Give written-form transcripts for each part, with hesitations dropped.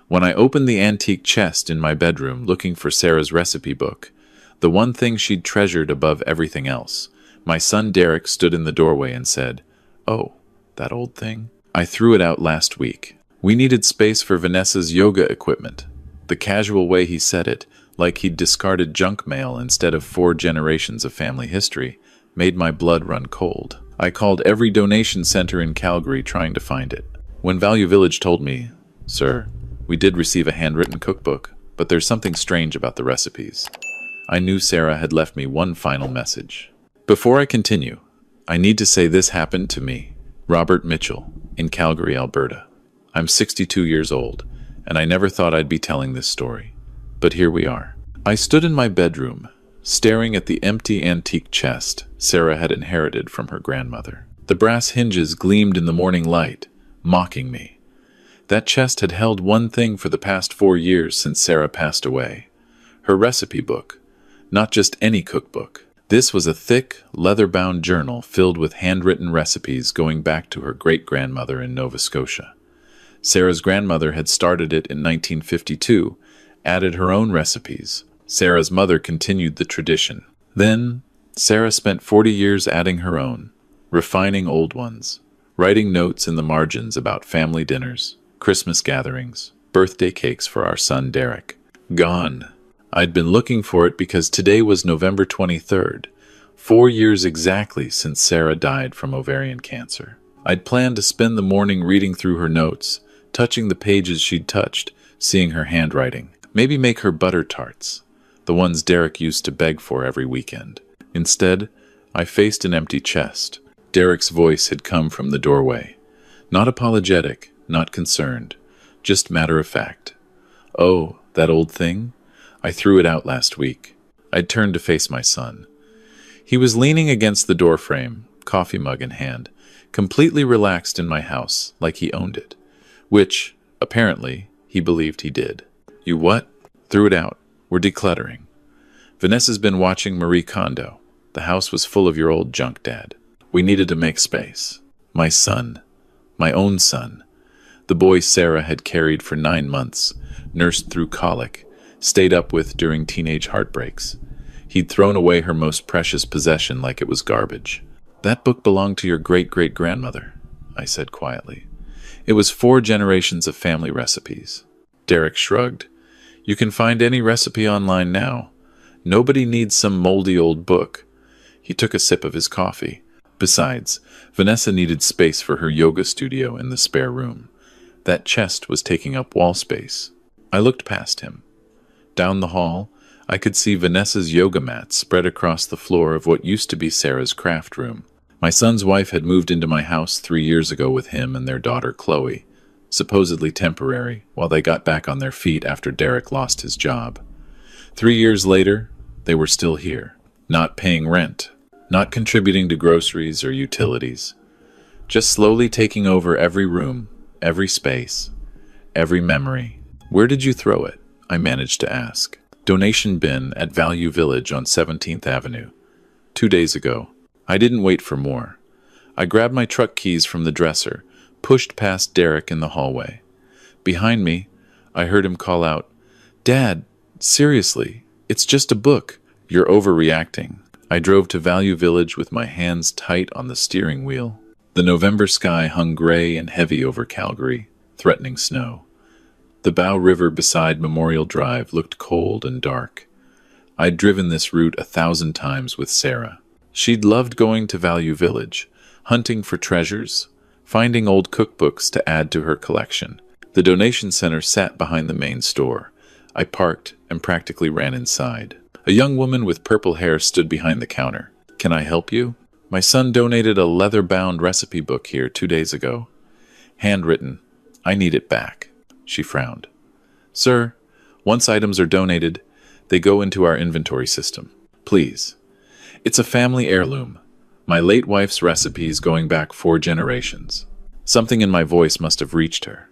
When I opened the antique chest in my bedroom looking for Sarah's recipe book, the one thing she'd treasured above everything else, my son Derek stood in the doorway and said, "Oh, that old thing? I threw it out last week." We needed space for Vanessa's yoga equipment. The casual way he said it, like he'd discarded junk mail instead of 4 generations of family history, made my blood run cold. I called every donation center in Calgary trying to find it. When Value Village told me, "Sir, we did receive a handwritten cookbook, but there's something strange about the recipes," I knew Sarah had left me one final message. Before I continue, I need to say this happened to me, Robert Mitchell, in Calgary, Alberta. I'm 62 years old, and I never thought I'd be telling this story. But here we are. I stood in my bedroom, staring at the empty antique chest Sarah had inherited from her grandmother. The brass hinges gleamed in the morning light, mocking me. That chest had held one thing for the past 4 years since Sarah passed away. Her recipe book. Not just any cookbook. This was a thick, leather-bound journal filled with handwritten recipes going back to her great-grandmother in Nova Scotia. Sarah's grandmother had started it in 1952, added her own recipes. Sarah's mother continued the tradition. Then, Sarah spent 40 years adding her own, refining old ones, writing notes in the margins about family dinners, Christmas gatherings, birthday cakes for our son Derek. Gone. I'd been looking for it because today was November 23rd, 4 years exactly since Sarah died from ovarian cancer. I'd planned to spend the morning reading through her notes, touching the pages she'd touched, seeing her handwriting. Maybe make her butter tarts, the ones Derek used to beg for every weekend. Instead, I faced an empty chest. Derek's voice had come from the doorway. Not apologetic, not concerned, just matter of fact. "Oh, that old thing? I threw it out last week." I'd turned to face my son. He was leaning against the doorframe, coffee mug in hand, completely relaxed in my house, like he owned it. Which, apparently, he believed he did. "You what?" "Threw it out. We're decluttering. Vanessa's been watching Marie Kondo. The house was full of your old junk, Dad. We needed to make space." My son. My own son. The boy Sarah had carried for 9 months, nursed through colic, stayed up with during teenage heartbreaks. He'd thrown away her most precious possession like it was garbage. "That book belonged to your great-great-grandmother," I said quietly. "It was 4 generations of family recipes." Derek shrugged. "You can find any recipe online now. Nobody needs some moldy old book." He took a sip of his coffee. Besides, Vanessa needed space for her yoga studio in the spare room. That chest was taking up wall space. I looked past him. Down the hall, I could see Vanessa's yoga mat spread across the floor of what used to be Sarah's craft room. My son's wife had moved into my house 3 years ago with him and their daughter Chloe, supposedly temporary, while they got back on their feet after Derek lost his job. 3 years later, they were still here, not paying rent, not contributing to groceries or utilities, just slowly taking over every room, every space, every memory. "Where did you throw it?" I managed to ask. "Donation bin at Value Village on 17th Avenue. 2 days ago." I didn't wait for more. I grabbed my truck keys from the dresser, pushed past Derek in the hallway. Behind me, I heard him call out, "Dad, seriously, it's just a book. You're overreacting." I drove to Value Village with my hands tight on the steering wheel. The November sky hung gray and heavy over Calgary, threatening snow. The Bow River beside Memorial Drive looked cold and dark. I'd driven this route 1,000 times with Sarah. She'd loved going to Value Village, hunting for treasures, finding old cookbooks to add to her collection. The donation center sat behind the main store. I parked and practically ran inside. A young woman with purple hair stood behind the counter. "Can I help you?" "My son donated a leather-bound recipe book here 2 days ago. Handwritten. I need it back." She frowned. "Sir, once items are donated, they go into our inventory system. Please. It's a family heirloom. My late wife's recipes going back 4 generations." Something in my voice must have reached her.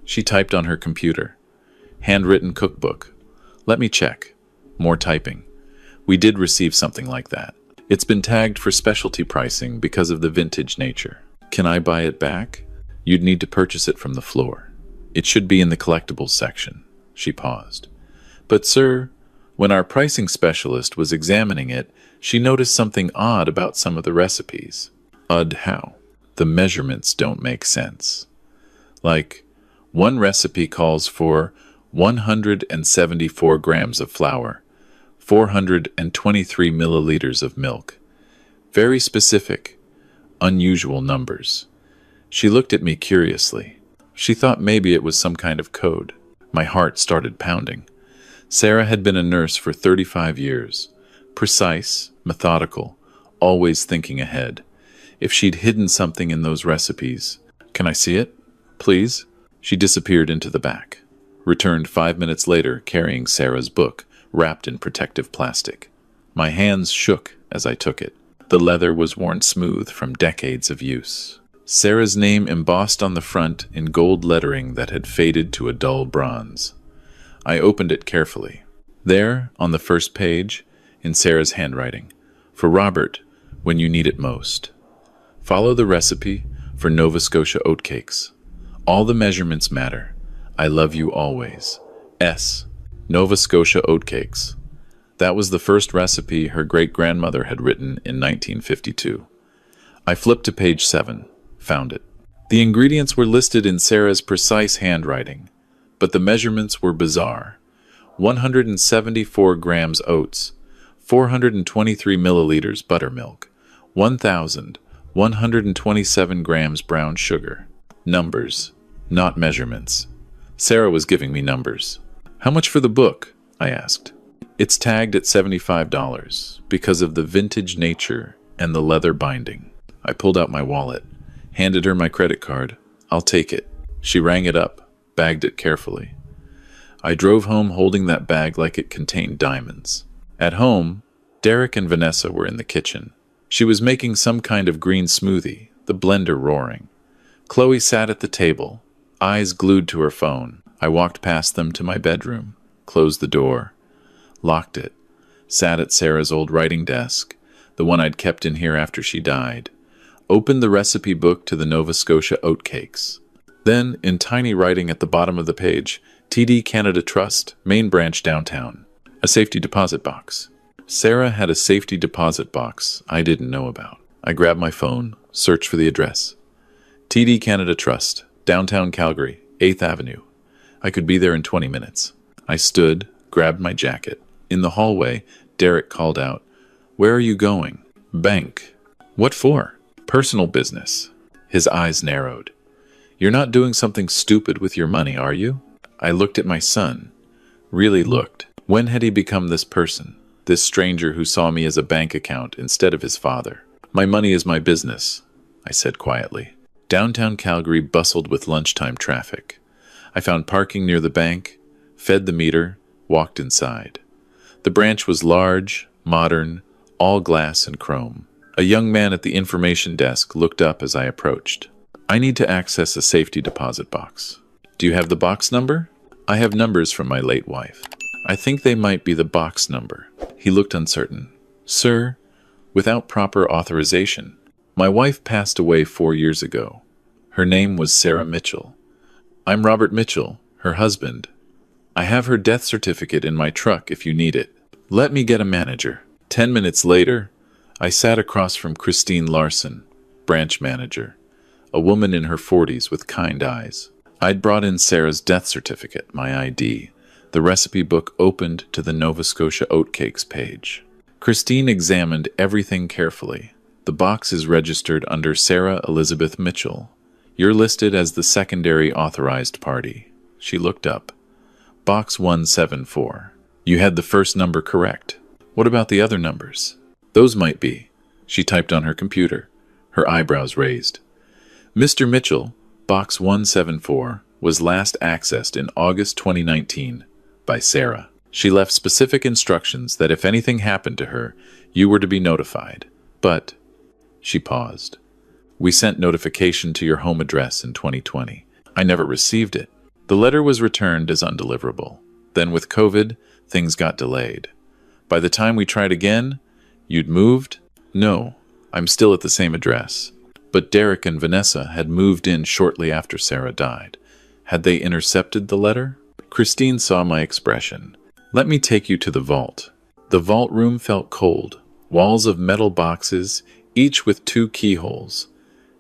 She typed on her computer. "Handwritten cookbook. Let me check." More typing. "We did receive something like that. It's been tagged for specialty pricing because of the vintage nature." "Can I buy it back?" "You'd need to purchase it from the floor." It should be in the collectibles section. She paused. But sir, when our pricing specialist was examining it, she noticed something odd about some of the recipes. Odd how? The measurements don't make sense. Like, one recipe calls for 174 grams of flour, 423 milliliters of milk. Very specific, unusual numbers. She looked at me curiously. She thought maybe it was some kind of code. My heart started pounding. Sarah had been a nurse for 35 years. Precise, methodical, always thinking ahead. If she'd hidden something in those recipes... Can I see it? Please? She disappeared into the back. Returned 5 minutes later carrying Sarah's book, wrapped in protective plastic. My hands shook as I took it. The leather was worn smooth from decades of use. Sarah's name embossed on the front in gold lettering that had faded to a dull bronze. I opened it carefully. There, on the first page, in Sarah's handwriting, for Robert, when you need it most. Follow the recipe for Nova Scotia oatcakes. All the measurements matter. I love you always. S. Nova Scotia oatcakes. That was the first recipe her great-grandmother had written in 1952. I flipped to page 7, found it. The ingredients were listed in Sarah's precise handwriting, but the measurements were bizarre. 174 grams oats, 423 milliliters buttermilk, 1,127 grams brown sugar. Numbers, not measurements. Sarah was giving me numbers. How much for the book? I asked. It's tagged at $75 because of the vintage nature and the leather binding. I pulled out my wallet, handed her my credit card. I'll take it. She rang it up, bagged it carefully. I drove home holding that bag like it contained diamonds. At home, Derek and Vanessa were in the kitchen. She was making some kind of green smoothie, the blender roaring. Chloe sat at the table, eyes glued to her phone. I walked past them to my bedroom, closed the door, locked it, sat at Sarah's old writing desk, the one I'd kept in here after she died, opened the recipe book to the Nova Scotia oatcakes. Then, in tiny writing at the bottom of the page, TD Canada Trust, main branch downtown, a safety deposit box. Sarah had a safety deposit box I didn't know about. I grabbed my phone, searched for the address. TD Canada Trust, downtown Calgary, 8th Avenue. I could be there in 20 minutes. I stood, grabbed my jacket. In the hallway, Derek called out, "Where are you going?" "Bank." "What for?" "Personal business." His eyes narrowed. "You're not doing something stupid with your money, are you?" I looked at my son. Really looked. When had he become this person? This stranger who saw me as a bank account instead of his father. "My money is my business," I said quietly. Downtown Calgary bustled with lunchtime traffic. I found parking near the bank, fed the meter, walked inside. The branch was large, modern, all glass and chrome. A young man at the information desk looked up as I approached. "I need to access a safety deposit box." "Do you have the box number?" "I have numbers from my late wife. I think they might be the box number." He looked uncertain. "Sir, without proper authorization. My wife passed away 4 years ago. Her name was Sarah Mitchell. I'm Robert Mitchell, her husband. I have her death certificate in my truck if you need it. Let me get a manager." 10 minutes later, I sat across from Christine Larson, branch manager, a woman in her 40s with kind eyes. I'd brought in Sarah's death certificate, my ID. The recipe book opened to the Nova Scotia oatcakes page. Christine examined everything carefully. "The box is registered under Sarah Elizabeth Mitchell. You're listed as the secondary authorized party." She looked up. "Box 174. You had the first number correct. What about the other numbers?" "Those might be." She typed on her computer, her eyebrows raised. "Mr. Mitchell, Box 174 was last accessed in August 2019 by Sarah. She left specific instructions that if anything happened to her, you were to be notified. But," she paused, "we sent notification to your home address in 2020. I never received it. The letter was returned as undeliverable. Then with COVID, things got delayed. By the time we tried again, you'd moved?" "No, I'm still at the same address. But Derek and Vanessa had moved in shortly after Sarah died. Had they intercepted the letter? Christine saw my expression. Let me take you to the vault. The vault room felt cold. Walls of metal boxes, each with 2 keyholes.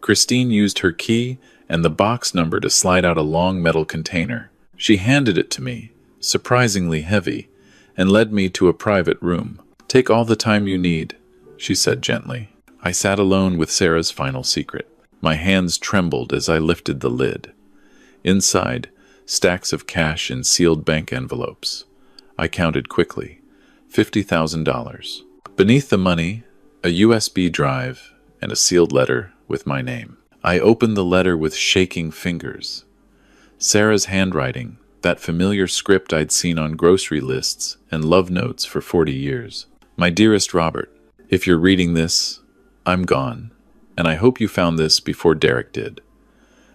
Christine used her key and the box number to slide out a long metal container. She handed it to me, surprisingly heavy, and led me to a private room. Take all the time you need, she said gently. I sat alone with Sarah's final secret. My hands trembled as I lifted the lid. Inside, stacks of cash in sealed bank envelopes. I counted quickly. $50,000. Beneath the money, a USB drive and a sealed letter with my name. I opened the letter with shaking fingers. Sarah's handwriting, that familiar script I'd seen on grocery lists and love notes for 40 years. My dearest Robert, if you're reading this, I'm gone, and I hope you found this before Derek did.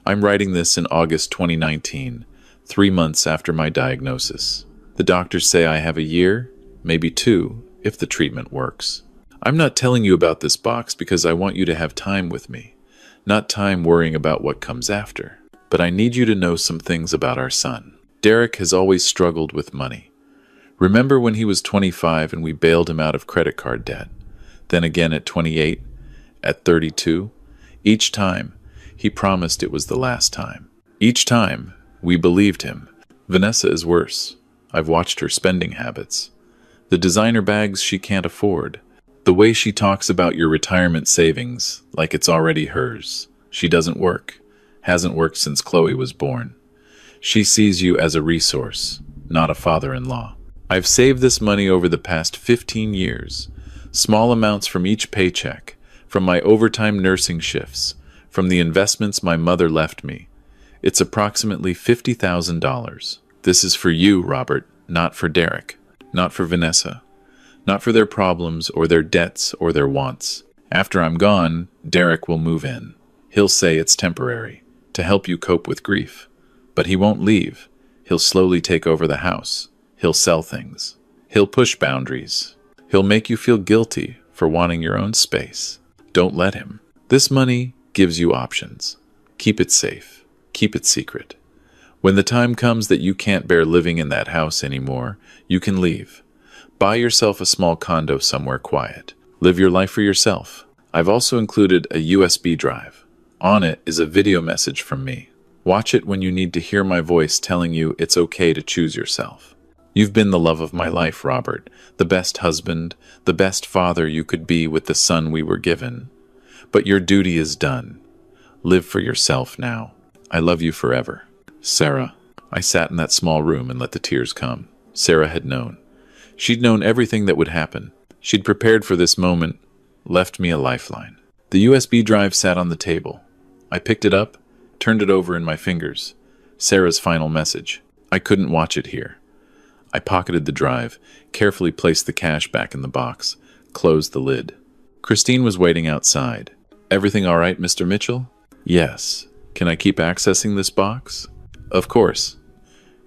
I'm writing this in August 2019, 3 months after my diagnosis. The doctors say I have a year, maybe 2, if the treatment works. I'm not telling you about this box because I want you to have time with me, not time worrying about what comes after. But I need you to know some things about our son. Derek has always struggled with money. Remember when he was 25 and we bailed him out of credit card debt? Then again at 28, at 32? Each time, he promised it was the last time. Each time, we believed him. Vanessa is worse. I've watched her spending habits. The designer bags she can't afford. The way she talks about your retirement savings, like it's already hers. She doesn't work. Hasn't worked since Chloe was born. She sees you as a resource, not a father-in-law. I've saved this money over the past 15 years. Small amounts from each paycheck, from my overtime nursing shifts, from the investments my mother left me. It's approximately $50,000. This is for you, Robert, not for Derek, not for Vanessa, not for their problems or their debts or their wants. After I'm gone, Derek will move in. He'll say it's temporary, to help you cope with grief. But he won't leave. He'll slowly take over the house. He'll sell things. He'll push boundaries. He'll make you feel guilty for wanting your own space. Don't let him. This money gives you options. Keep it safe. Keep it secret. When the time comes that you can't bear living in that house anymore, you can leave. Buy yourself a small condo somewhere quiet. Live your life for yourself. I've also included a USB drive. On it is a video message from me. Watch it when you need to hear my voice telling you it's okay to choose yourself. You've been the love of my life, Robert, the best husband, the best father you could be with the son we were given. But your duty is done. Live for yourself now. I love you forever. Sarah. I sat in that small room and let the tears come. Sarah had known. She'd known everything that would happen. She'd prepared for this moment, left me a lifeline. The USB drive sat on the table. I picked it up, turned it over in my fingers. Sarah's final message. I couldn't watch it here. I pocketed the drive, carefully placed the cash back in the box, closed the lid. Christine was waiting outside. Everything all right, Mr. Mitchell? Yes. Can I keep accessing this box? Of course.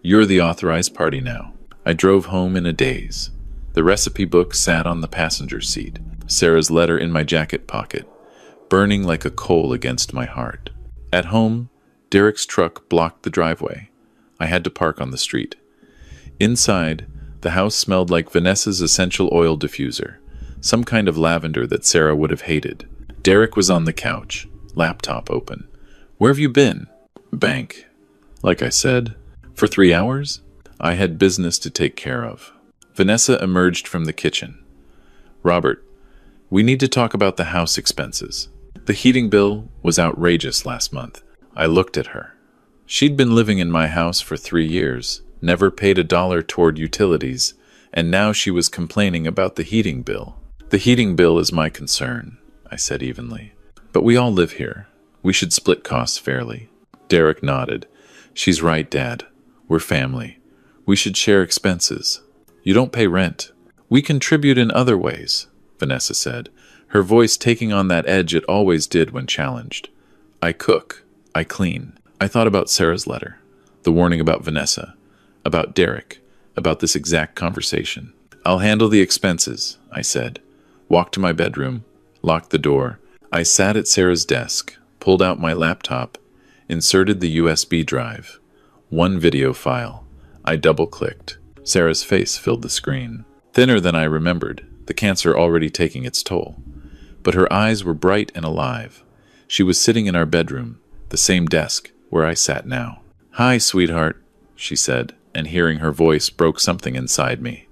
You're the authorized party now. I drove home in a daze. The recipe book sat on the passenger seat. Sarah's letter in my jacket pocket, burning like a coal against my heart. At home, Derek's truck blocked the driveway. I had to park on the street. Inside, the house smelled like Vanessa's essential oil diffuser, some kind of lavender that Sarah would have hated. Derek was on the couch, laptop open. Where have you been? Bank. Like I said, for 3 hours? I had business to take care of. Vanessa emerged from the kitchen. Robert, we need to talk about the house expenses. The heating bill was outrageous last month. I looked at her. She'd been living in my house for 3 years, never paid $1 toward utilities, and now she was complaining about the heating bill. The heating bill is my concern, I said evenly. But we all live here. We should split costs fairly. Derek nodded. She's right, Dad. We're family. We should share expenses. You don't pay rent. We contribute in other ways, Vanessa said, her voice taking on that edge it always did when challenged. I cook. I clean. I thought about Sarah's letter, the warning about Vanessa, about Derek, about this exact conversation. I'll handle the expenses, I said. Walked to my bedroom, locked the door. I sat at Sarah's desk, pulled out my laptop, inserted the USB drive. One video file. I double-clicked. Sarah's face filled the screen. Thinner than I remembered, the cancer already taking its toll. But her eyes were bright and alive. She was sitting in our bedroom, the same desk where I sat now. "Hi, sweetheart," she said, and hearing her voice broke something inside me.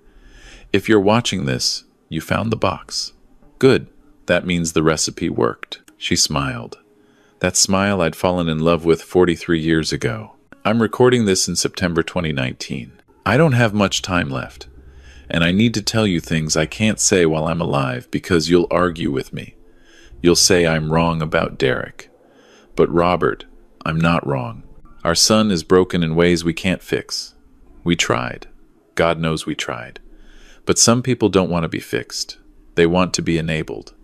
"If you're watching this, you found the box. Good. That means the recipe worked." She smiled. That smile I'd fallen in love with 43 years ago. I'm recording this in September 2019. I don't have much time left, and I need to tell you things I can't say while I'm alive because you'll argue with me. You'll say I'm wrong about Derek. But Robert, I'm not wrong. Our son is broken in ways we can't fix. We tried. God knows we tried. But some people don't want to be fixed. They want to be enabled.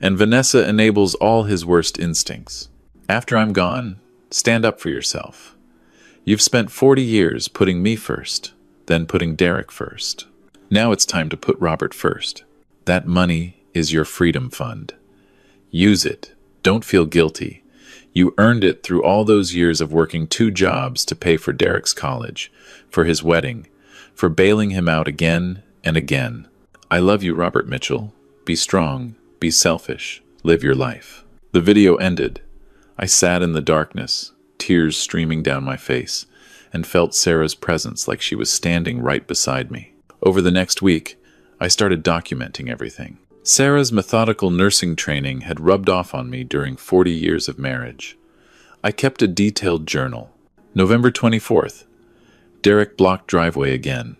And Vanessa enables all his worst instincts. After I'm gone, stand up for yourself. You've spent 40 years putting me first, then putting Derek first. Now it's time to put Robert first. That money is your freedom fund. Use it. Don't feel guilty. You earned it through all those years of working 2 jobs to pay for Derek's college, for his wedding, for bailing him out again and again. I love you, Robert Mitchell. Be strong. Be selfish. Live your life. The video ended. I sat in the darkness, tears streaming down my face, and felt Sarah's presence like she was standing right beside me. Over the next week, I started documenting everything. Sarah's methodical nursing training had rubbed off on me during 40 years of marriage. I kept a detailed journal. November 24th. Derek blocked driveway again.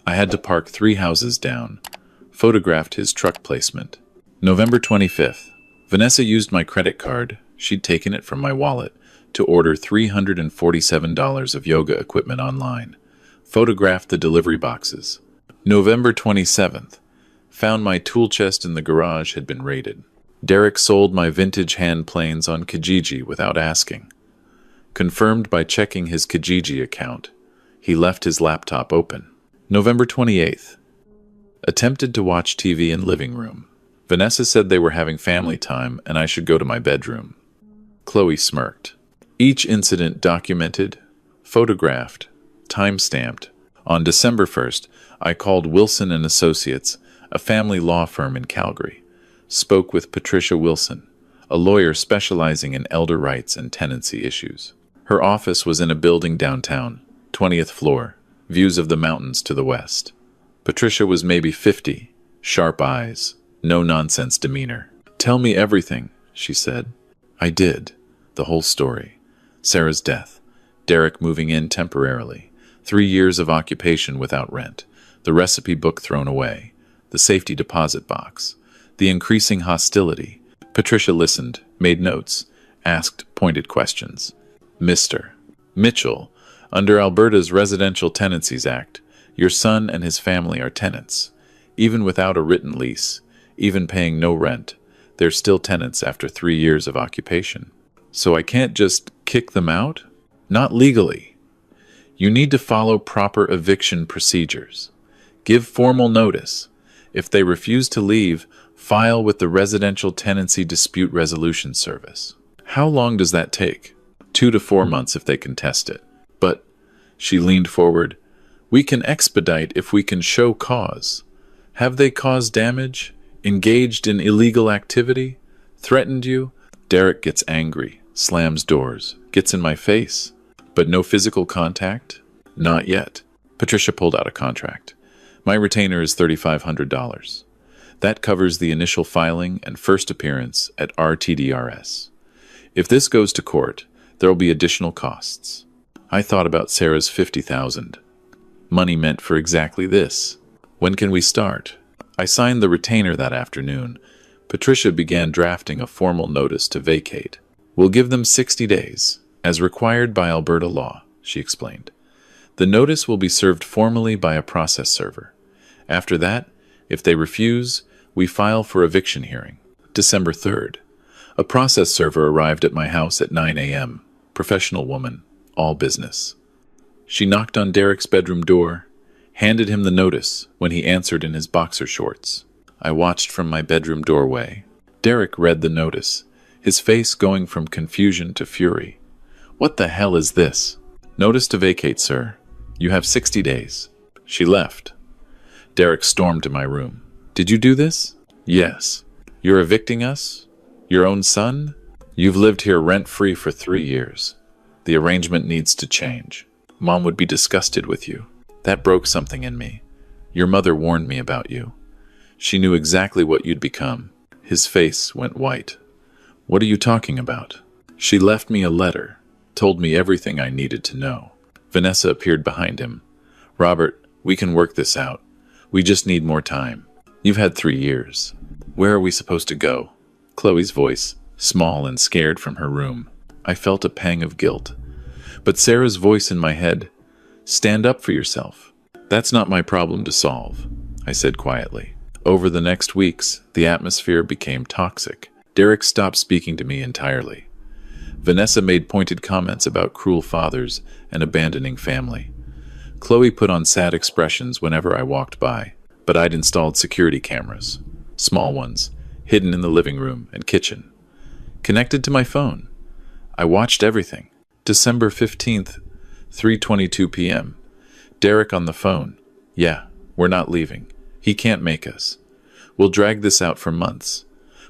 I had to park 3 houses down. Photographed his truck placement. November 25th. Vanessa used my credit card, she'd taken it from my wallet, to order $347 of yoga equipment online. Photographed the delivery boxes. November 27th. Found my tool chest in the garage had been raided. Derek sold my vintage hand planes on Kijiji without asking. Confirmed by checking his Kijiji account. He left his laptop open. November 28th. Attempted to watch TV in living room. Vanessa said they were having family time and I should go to my bedroom. Chloe smirked. Each incident documented, photographed, time-stamped. On December 1st, I called Wilson & Associates, a family law firm in Calgary. Spoke with Patricia Wilson, a lawyer specializing in elder rights and tenancy issues. Her office was in a building downtown, 20th floor, views of the mountains to the west. Patricia was maybe 50, sharp eyes, no-nonsense demeanor. "Tell me everything," she said. I did. The whole story. Sarah's death. Derek moving in temporarily. 3 years of occupation without rent. The recipe book thrown away. The safety deposit box. The increasing hostility. Patricia listened, made notes, asked pointed questions. "Mr. Mitchell, under Alberta's Residential Tenancies Act, your son and his family are tenants. Even without a written lease, even paying no rent, they're still tenants after 3 years of occupation. So I can't just kick them out? Not legally. You need to follow proper eviction procedures. Give formal notice. If they refuse to leave, file with the Residential Tenancy Dispute Resolution Service. How long does that take? 2 to 4 months if they contest it. But," she leaned forward, "we can expedite if we can show cause. Have they caused damage? Engaged in illegal activity? Threatened you?" Derek gets angry, slams doors, gets in my face. "But no physical contact?" "Not yet." Patricia pulled out a contract. "My retainer is $3,500. That covers the initial filing and first appearance at RTDRS. If this goes to court, there will be additional costs." I thought about Sarah's $50,000. Money meant for exactly this. "When can we start?" I signed the retainer that afternoon. Patricia began drafting a formal notice to vacate. "We'll give them 60 days, as required by Alberta law," she explained. "The notice will be served formally by a process server. After that, if they refuse, we file for eviction hearing." December 3rd. A process server arrived at my house at 9 a.m. Professional woman, all business. She knocked on Derek's bedroom door, handed him the notice when he answered in his boxer shorts. I watched from my bedroom doorway. Derek read the notice, his face going from confusion to fury. "What the hell is this?" Notice to vacate, sir. You have 60 days. She left. Derek stormed to my room. Did you do this? Yes. You're evicting us? Your own son? You've lived here rent-free for 3 years. The arrangement needs to change. Mom would be disgusted with you. That broke something in me. Your mother warned me about you. She knew exactly what you'd become. His face went white. What are you talking about? She left me a letter, told me everything I needed to know. Vanessa appeared behind him. Robert, we can work this out. We just need more time. You've had 3 years. Where are we supposed to go? Chloe's voice, small and scared from her room. I felt a pang of guilt. But Sarah's voice in my head, stand up for yourself. That's not my problem to solve, I said quietly. Over the next weeks, the atmosphere became toxic. Derek stopped speaking to me entirely. Vanessa made pointed comments about cruel fathers and abandoning family. Chloe put on sad expressions whenever I walked by, but I'd installed security cameras, small ones, hidden in the living room and kitchen, connected to my phone. I watched everything. December 15th, 3:22 p.m. Derek on the phone. Yeah, we're not leaving. He can't make us. We'll drag this out for months.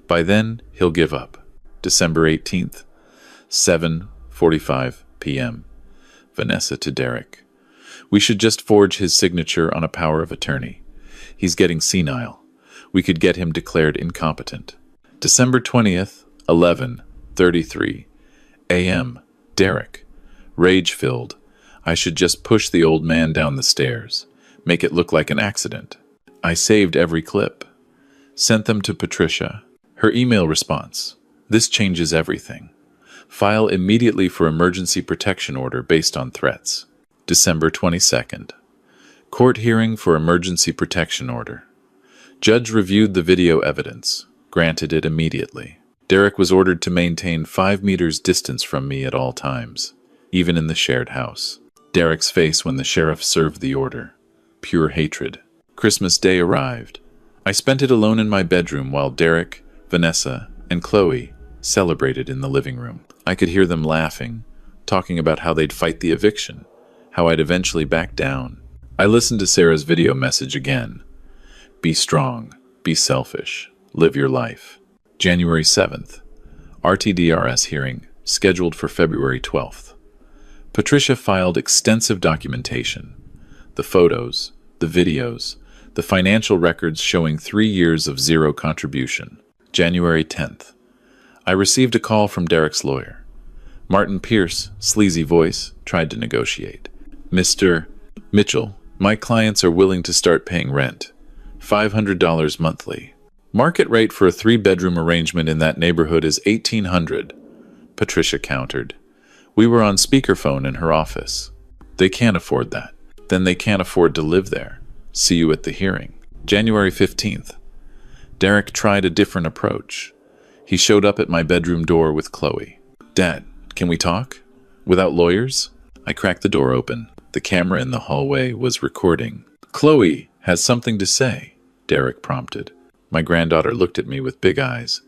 By then, he'll give up. December 18th, 7:45 p.m. Vanessa to Derek. We should just forge his signature on a power of attorney. He's getting senile. We could get him declared incompetent. December 20th, 11:33 a.m. Derek. Rage-filled. I should just push the old man down the stairs. Make it look like an accident. I saved every clip. Sent them to Patricia. Her email response. This changes everything. File immediately for emergency protection order based on threats. December 22nd. Court hearing for emergency protection order. Judge reviewed the video evidence. Granted it immediately. Derek was ordered to maintain 5 meters distance from me at all times, even in the shared house. Derek's face when the sheriff served the order. Pure hatred. Christmas Day arrived. I spent it alone in my bedroom while Derek, Vanessa, and Chloe celebrated in the living room. I could hear them laughing, talking about how they'd fight the eviction, how I'd eventually back down. I listened to Sarah's video message again. Be strong, be selfish, live your life. January 7th. RTDRS hearing, scheduled for February 12th. Patricia filed extensive documentation. The photos, the videos, the financial records showing 3 years of zero contribution. January 10th. I received a call from Derek's lawyer. Martin Pierce, sleazy voice, tried to negotiate. Mr. Mitchell, my clients are willing to start paying rent. $500 monthly. Market rate for a 3-bedroom arrangement in that neighborhood is $1,800, Patricia countered. We were on speakerphone in her office. They can't afford that. Then they can't afford to live there. See you at the hearing. January 15th. Derek tried a different approach. He showed up at my bedroom door with Chloe. Dad, can we talk? Without lawyers? I cracked the door open. The camera in the hallway was recording. Chloe has something to say, Derek prompted. My granddaughter looked at me with big eyes.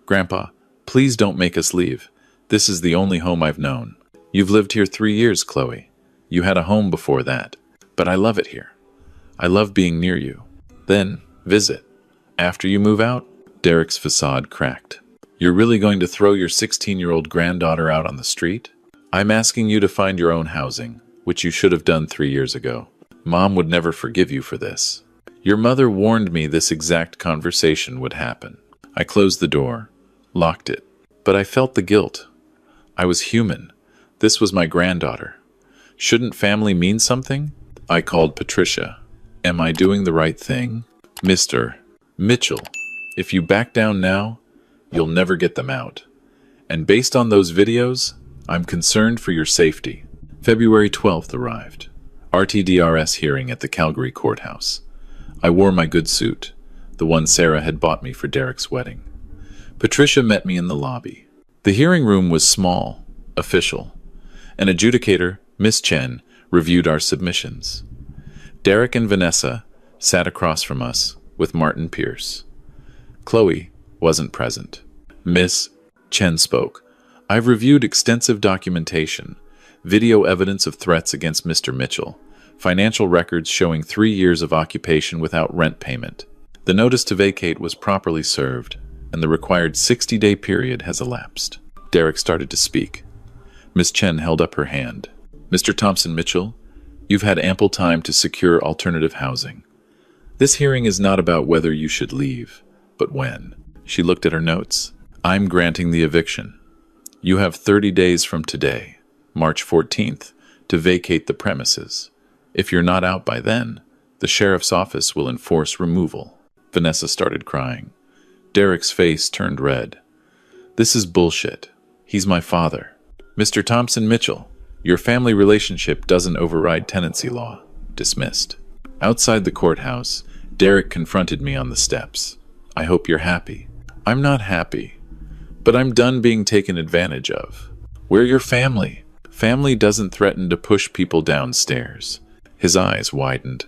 Grandpa, please don't make us leave. This is the only home I've known. You've lived here 3 years, Chloe. You had a home before that. But I love it here. I love being near you. Then, visit. After you move out, Derek's facade cracked. You're really going to throw your 16-year-old granddaughter out on the street? I'm asking you to find your own housing, which you should have done 3 years ago. Mom would never forgive you for this. Your mother warned me this exact conversation would happen. I closed the door, locked it, but I felt the guilt. I was human. This was my granddaughter. Shouldn't family mean something? I called Patricia. Am I doing the right thing? Mr. Mitchell, if you back down now, you'll never get them out. And based on those videos, I'm concerned for your safety. February 12th arrived. RTDRS hearing at the Calgary courthouse. I wore my good suit, the one Sarah had bought me for Derek's wedding. Patricia met me in the lobby. The hearing room was small, official. An adjudicator, Miss Chen, reviewed our submissions. Derek and Vanessa sat across from us with Martin Pierce. Chloe wasn't present. Miss Chen spoke. I've reviewed extensive documentation. video evidence of threats against Mr. Mitchell, financial records showing 3 years of occupation without rent payment. The notice to vacate was properly served, and the required 60-day period has elapsed. Derek started to speak. Miss Chen held up her hand. Mr. Thompson Mitchell, you've had ample time to secure alternative housing. This hearing is not about whether you should leave, but when. She looked at her notes. I'm granting the eviction. You have 30 days from today, March 14th, to vacate the premises. If you're not out by then, the sheriff's office will enforce removal. Vanessa started crying. Derek's face turned red. This is bullshit. He's my father. Mr. Thompson Mitchell, your family relationship doesn't override tenancy law. Dismissed. Outside the courthouse, Derek confronted me on the steps. I hope you're happy. I'm not happy, but I'm done being taken advantage of. We're your family. Family doesn't threaten to push people downstairs. His eyes widened.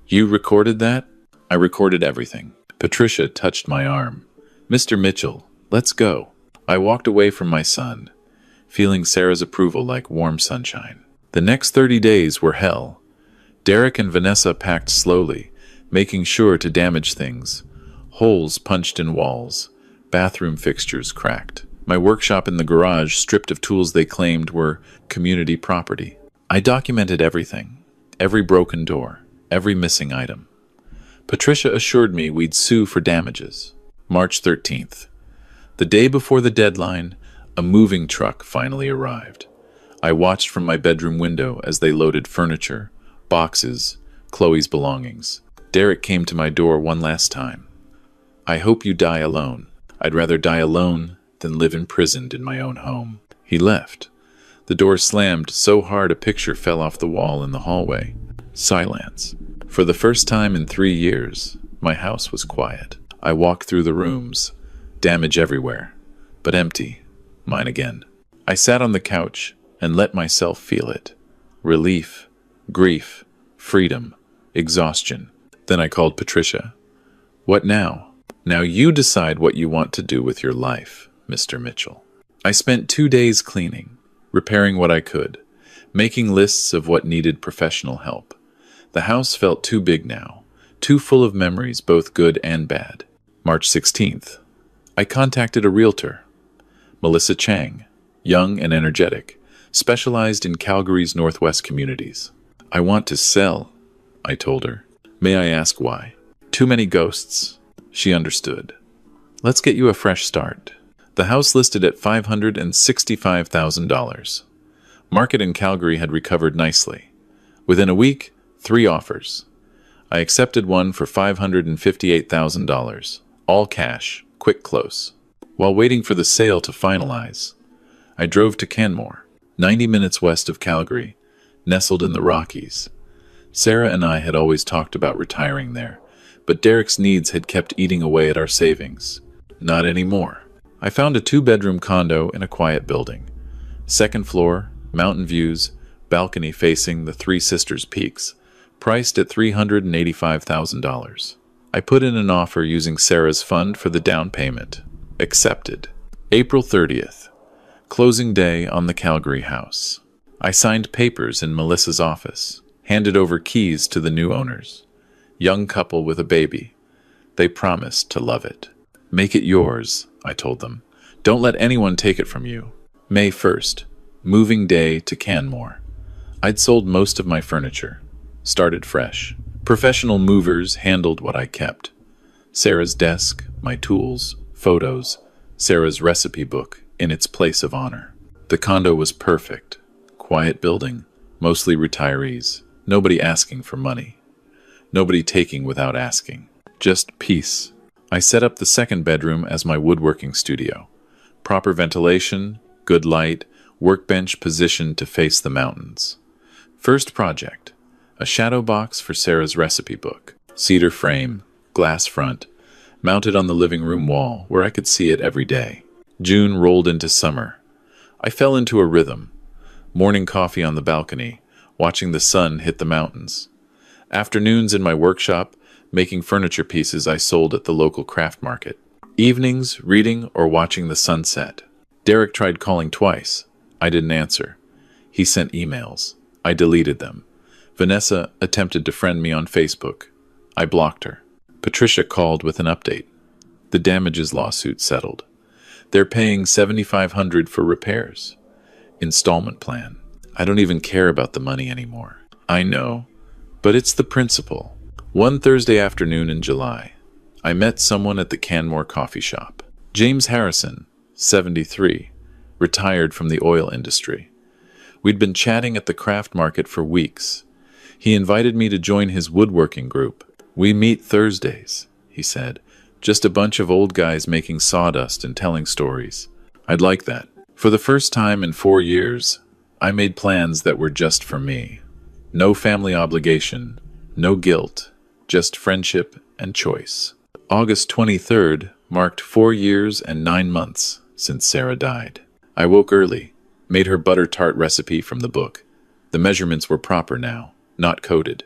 You recorded that? I recorded everything. Patricia touched my arm. Mr. Mitchell, let's go. I walked away from my son, feeling Sarah's approval like warm sunshine. The next 30 days were hell. Derek and Vanessa packed slowly, making sure to damage things. Holes punched in walls. Bathroom fixtures cracked. My workshop in the garage stripped of tools they claimed were community property. I documented everything. Every broken door. Every missing item. Patricia assured me we'd sue for damages. March 13th. The day before the deadline, a moving truck finally arrived. I watched from my bedroom window as they loaded furniture, boxes, Chloe's belongings. Derek came to my door one last time. I hope you die alone. I'd rather die alone than live imprisoned in my own home. He left. The door slammed so hard a picture fell off the wall in the hallway. Silence. For the first time in 3 years, my house was quiet. I walked through the rooms. Damage everywhere, but empty. Mine again. I sat on the couch and let myself feel it. Relief, grief, freedom, exhaustion. Then I called Patricia. What now? Now you decide what you want to do with your life, Mr. Mitchell. I spent 2 days cleaning, repairing what I could, making lists of what needed professional help. The house felt too big now, too full of memories, both good and bad. March 16th. I contacted a realtor, Melissa Chang, young and energetic, specialized in Calgary's northwest communities. I want to sell, I told her. May I ask why? Too many ghosts. She understood. Let's get you a fresh start. The house listed at $565,000. Market in Calgary had recovered nicely. Within a week, 3 offers. I accepted one for $558,000. All cash, quick close. While waiting for the sale to finalize, I drove to Canmore, 90 minutes west of Calgary, nestled in the Rockies. Sarah and I had always talked about retiring there, but Derek's needs had kept eating away at our savings. Not anymore. I found a 2-bedroom condo in a quiet building. 2nd floor, mountain views, balcony facing the Three Sisters Peaks, priced at $385,000. I put in an offer using Sarah's fund for the down payment. Accepted. April 30th. Closing day on the Calgary house. I signed papers in Melissa's office, handed over keys to the new owners. Young couple with a baby. They promised to love it. Make it yours, I told them. Don't let anyone take it from you. May 1st. Moving day to Canmore. I'd sold most of my furniture. Started fresh. Professional movers handled what I kept. Sarah's desk, my tools, photos, Sarah's recipe book in its place of honor. The condo was perfect. Quiet building, mostly retirees. Nobody asking for money. Nobody taking without asking. Just peace. I set up the 2nd bedroom as my woodworking studio. Proper ventilation, good light, workbench positioned to face the mountains. First project. A shadow box for Sarah's recipe book. Cedar frame, glass front, mounted on the living room wall where I could see it every day. June rolled into summer. I fell into a rhythm. Morning coffee on the balcony, watching the sun hit the mountains. Afternoons in my workshop, making furniture pieces I sold at the local craft market. Evenings, reading or watching the sunset. Derek tried calling twice. I didn't answer. He sent emails. I deleted them. Vanessa attempted to friend me on Facebook. I blocked her. Patricia called with an update. The damages lawsuit settled. They're paying $7,500 for repairs. Installment plan. I don't even care about the money anymore. I know, but it's the principle. One Thursday afternoon in July, I met someone at the Canmore coffee shop. James Harrison, 73, retired from the oil industry. We'd been chatting at the craft market for weeks. He invited me to join his woodworking group. We meet Thursdays, he said. Just a bunch of old guys making sawdust and telling stories. I'd like that. For the first time in 4 years, I made plans that were just for me. No family obligation, no guilt, just friendship and choice. August 23rd marked 4 years and 9 months since Sarah died. I woke early, made her butter tart recipe from the book. The measurements were proper now, not coded.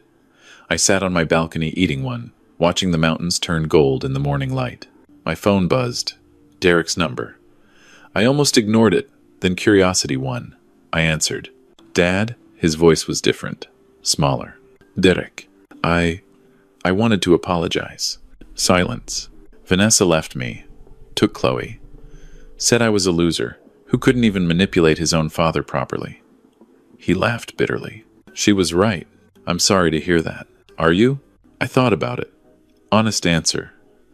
I sat on my balcony eating one, watching the mountains turn gold in the morning light. My phone buzzed. Derek's number. I almost ignored it, then curiosity won. I answered. Dad? His voice was different, smaller. Derek. I wanted to apologize. Silence. Vanessa left me, took Chloe. Said I was a loser, who couldn't even manipulate his own father properly. He laughed bitterly. She was right. I'm sorry to hear that. Are you? I thought about it. Honest answer.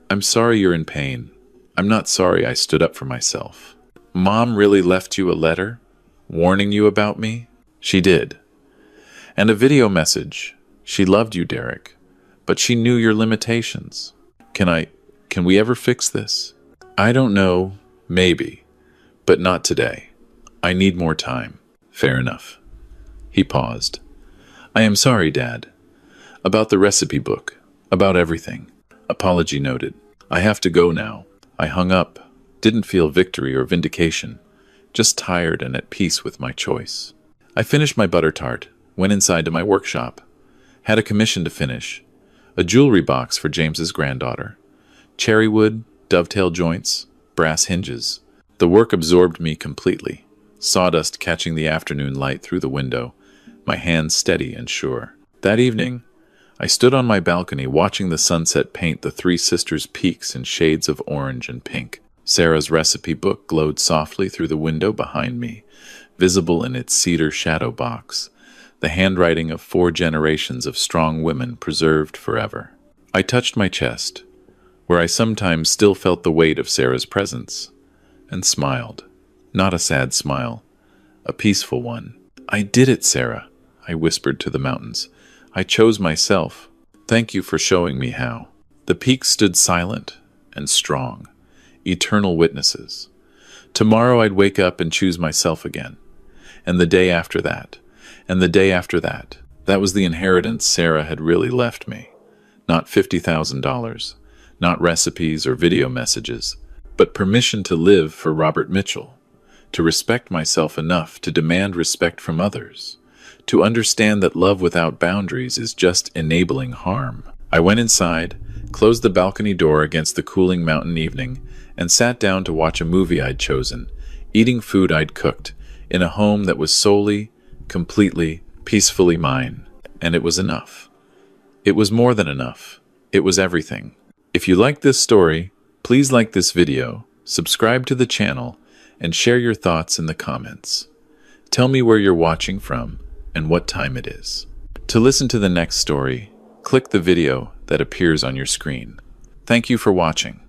I'm sorry you're in pain. I'm not sorry I stood up for myself. Mom really left you a letter? Warning you about me? She did. And a video message. She loved you, Derek. But she knew your limitations. Can we ever fix this? I don't know. Maybe. But not today. I need more time. Fair enough. He paused. I am sorry, Dad. About the recipe book. About everything. Apology noted. I have to go now. I hung up. Didn't feel victory or vindication. Just tired and at peace with my choice. I finished my butter tart. Went inside to my workshop. Had a commission to finish. A jewelry box for James's granddaughter. Cherry wood, dovetail joints, brass hinges. The work absorbed me completely. Sawdust catching the afternoon light through the window. My hands steady and sure. That evening, I stood on my balcony watching the sunset paint the three sisters' peaks in shades of orange and pink. Sarah's recipe book glowed softly through the window behind me, visible in its cedar shadow box, the handwriting of 4 generations of strong women preserved forever. I touched my chest, where I sometimes still felt the weight of Sarah's presence, and smiled. Not a sad smile, a peaceful one. I did it, Sarah, I whispered to the mountains. I chose myself. Thank you for showing me how. The peaks stood silent and strong, eternal witnesses. Tomorrow I'd wake up and choose myself again. And the day after that, and the day after that. That was the inheritance Sarah had really left me. Not $50,000, not recipes or video messages, but permission to live for Robert Mitchell, to respect myself enough to demand respect from others, to understand that love without boundaries is just enabling harm. I went inside, closed the balcony door against the cooling mountain evening, and sat down to watch a movie I'd chosen, eating food I'd cooked, in a home that was solely, completely, peacefully mine. And it was enough. It was more than enough. It was everything. If you like this story, please like this video, subscribe to the channel, and share your thoughts in the comments. Tell me where you're watching from and what time it is. To listen to the next story, click the video that appears on your screen. Thank you for watching.